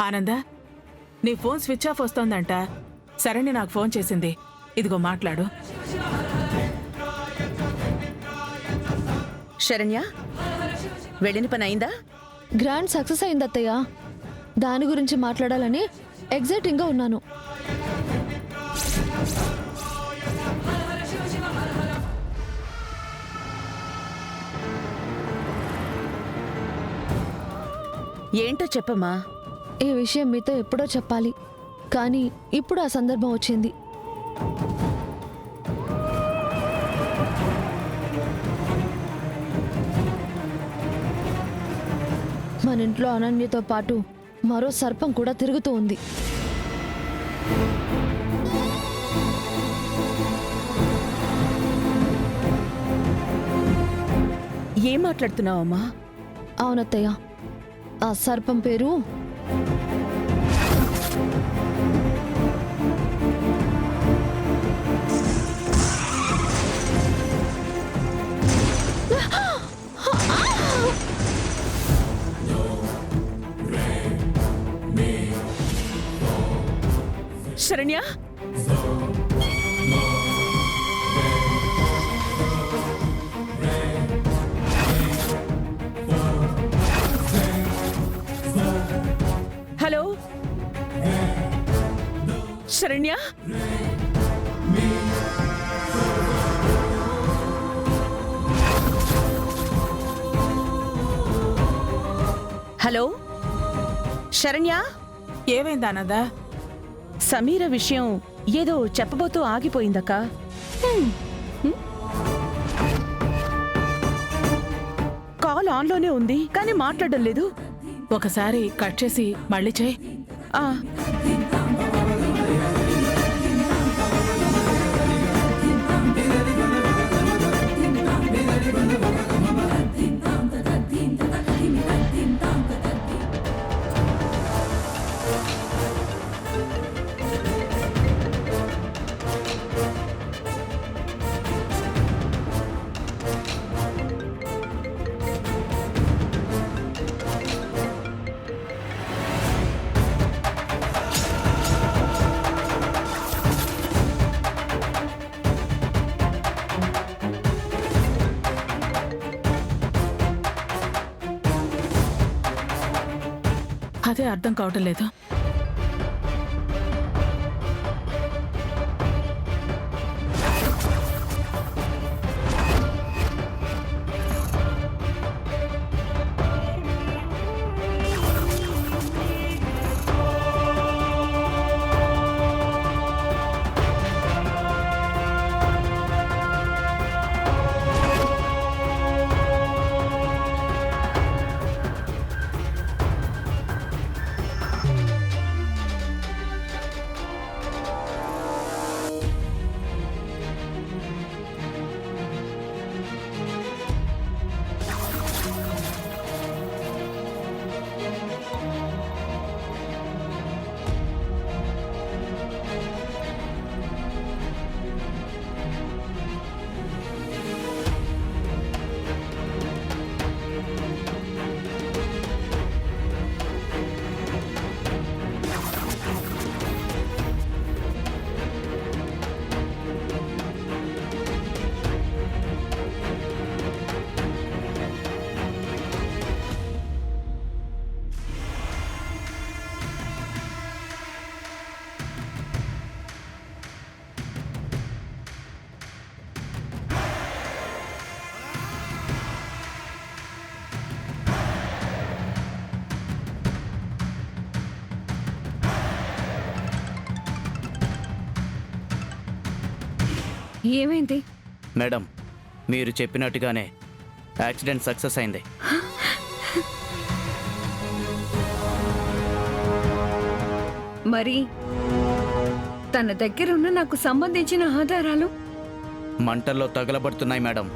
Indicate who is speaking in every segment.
Speaker 1: ఆనంద, నీ phone switch off వస్తోందంట. Saranya నాకు ఫోన్ చేసింది. ఇదిగో మాట్లాడు.
Speaker 2: శరణ్య, వెళ్ళిన పని అయిందా?
Speaker 3: గ్రాండ్ సక్సెస్ అయింది అత్తయ్య. దాని గురించి మాట్లాడాలని ఎగ్జైటింగ్గా ఉన్నాను.
Speaker 2: ఏంటో చెప్పమ్మా.
Speaker 3: ఈ విషయం మీతో ఎప్పుడో చెప్పాలి, కానీ ఇప్పుడు ఆ సందర్భం వచ్చింది. మన ఇంట్లో అనన్యతో పాటు మరో సర్పం కూడా తిరుగుతూ ఉంది.
Speaker 2: ఏం మాట్లాడుతున్నావమ్మా?
Speaker 3: అవునత్తయ్య, ఆ సర్పం పేరు
Speaker 2: శరణ్య, హలో శరణ్య, హలో శరణ్య.
Speaker 1: ఏమైంది ఆనంద?
Speaker 2: సమీర విషయం ఏదో చెప్పబోతూ ఆగిపోయిందక్క. కాల్ ఆన్లోనే ఉంది, కానీ మాట్లాడడం లేదు.
Speaker 1: ఒకసారి కట్ చేసి మళ్ళీ చేయి.
Speaker 2: ఆ
Speaker 1: అదే అర్థం కావటం లేదు.
Speaker 3: ఏమైంది?
Speaker 4: మేడం, మీరు చెప్పినట్టుగానే యాక్సిడెంట్ సక్సెస్ అయింది.
Speaker 5: మరి తన దగ్గరున్న నాకు సంబంధించిన ఆధారాలు
Speaker 4: మంటల్లో తగలబడుతున్నాయి మేడం.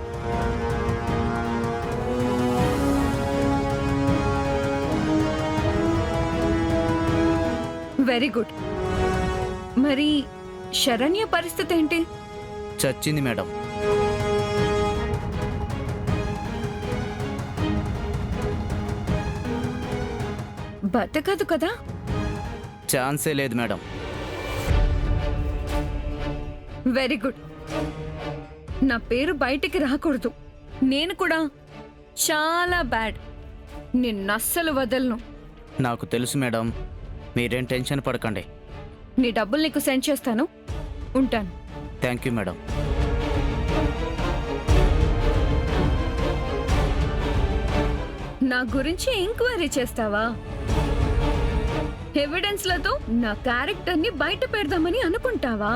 Speaker 5: Very good. మరి శరణ్య పరిస్థితి ఏంటి?
Speaker 4: చచ్చింది మేడం.
Speaker 5: బతకదు కదా?
Speaker 4: ఛాన్సే లేదు మేడం.
Speaker 5: Very good. నా పేరు బయటికి రాకూడదు. నేను కూడా చాలా బ్యాడ్. నిన్నస్సలు వదలను.
Speaker 4: నాకు తెలుసు మేడం, మీరేం టెన్షన్ పడకండి.
Speaker 5: నీ డబ్బులు నీకు సెండ్ చేస్తాను. ఉంటాను.
Speaker 4: Thank you madam.
Speaker 5: నా గురించి ఎంక్వైరీ చేస్తావా? ఎవిడెన్స్లతో నా క్యారెక్టర్ని బయట పెడదామని అనుకుంటావా?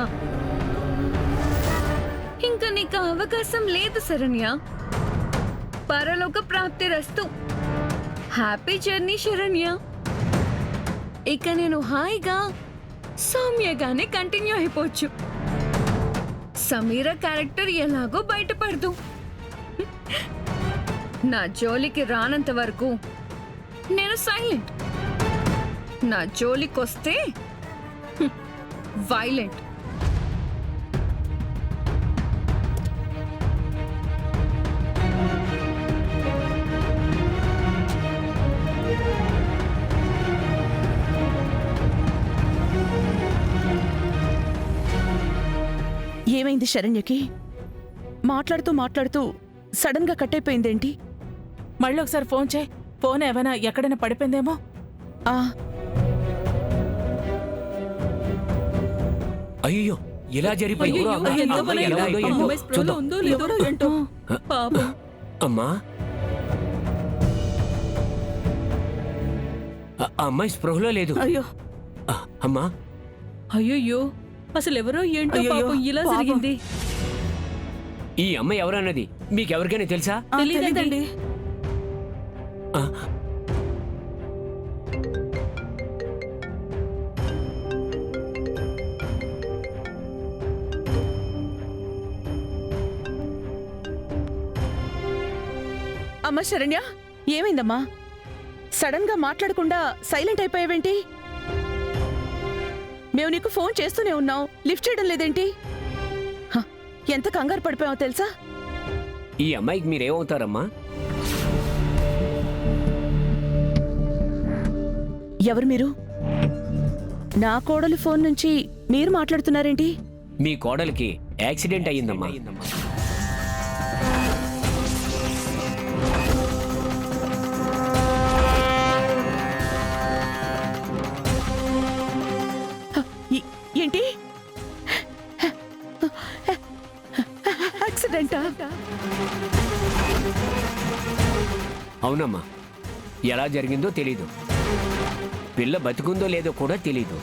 Speaker 5: ఇంకా నీకు అవకాశం లేదు శరణ్య. పరలోక ప్రాప్తి రస్తు. Happy journey Saranya. ఇక నేను హాయిగా సౌమ్యగానే కంటిన్యూ అయిపోవచ్చు. సమీర క్యారెక్టర్ ఎలాగో బయటపడదు. నా జోలికి రానంత వరకు నేను సైలెంట్. నా జోలికొస్తే వైలెంట్.
Speaker 2: ఏమైంది శరణ్యకి? మాట్లాడుతూ మాట్లాడుతూ సడన్ గా కట్ అయిపోయిందేంటి?
Speaker 1: మళ్ళీ ఒకసారి ఫోన్ చేయి. ఫోన్ ఏమైనా ఎక్కడైనా పడిపోయిందేమో.
Speaker 2: ఆ
Speaker 6: అయ్యో ఇలా జరిగిపోయి
Speaker 1: ఎవరో ఏంటో.
Speaker 6: అమ్మా, ఆ అమ్మాయి స్పృహలో లేదు.
Speaker 1: అయ్యో
Speaker 6: అమ్మా,
Speaker 7: అయ్యో అసలు ఎవరో ఏంటో
Speaker 1: అయ్యయ్యో,
Speaker 7: పాపం ఇలా
Speaker 1: పాపం.
Speaker 7: జరిగింది.
Speaker 6: ఈ అమ్మాయి ఎవరన్నది మీకెవరికైనా తెలుసా?
Speaker 1: తెలీదండి.
Speaker 6: ఆ,
Speaker 2: అమ్మా శరణ్య, ఏమైందమ్మా? సడన్ గా మాట్లాడకుండా సైలెంట్ అయిపోయావేంటి? మేము నీకు ఫోన్ చేస్తూనే ఉన్నాం, లిఫ్ట్ చేయడం లేదేంటి? హ, ఎంత కంగారు పడిపోయావో తెలుసా?
Speaker 6: ఈ అమ్మాయికి మీరేమవుతారమ్మా?
Speaker 2: ఎవరు మీరు? నా కోడలి ఫోన్ నుంచి మీరు మాట్లాడుతున్నారేంటి?
Speaker 6: మీ కోడలికి యాక్సిడెంట్ అయ్యిందమ్మా.
Speaker 2: ఏంటి? యాక్సిడెంటా?
Speaker 6: అవునమ్మా, ఎలా జరిగిందో తెలీదు. పిల్ల బతికుందో లేదో కూడా తెలీదు.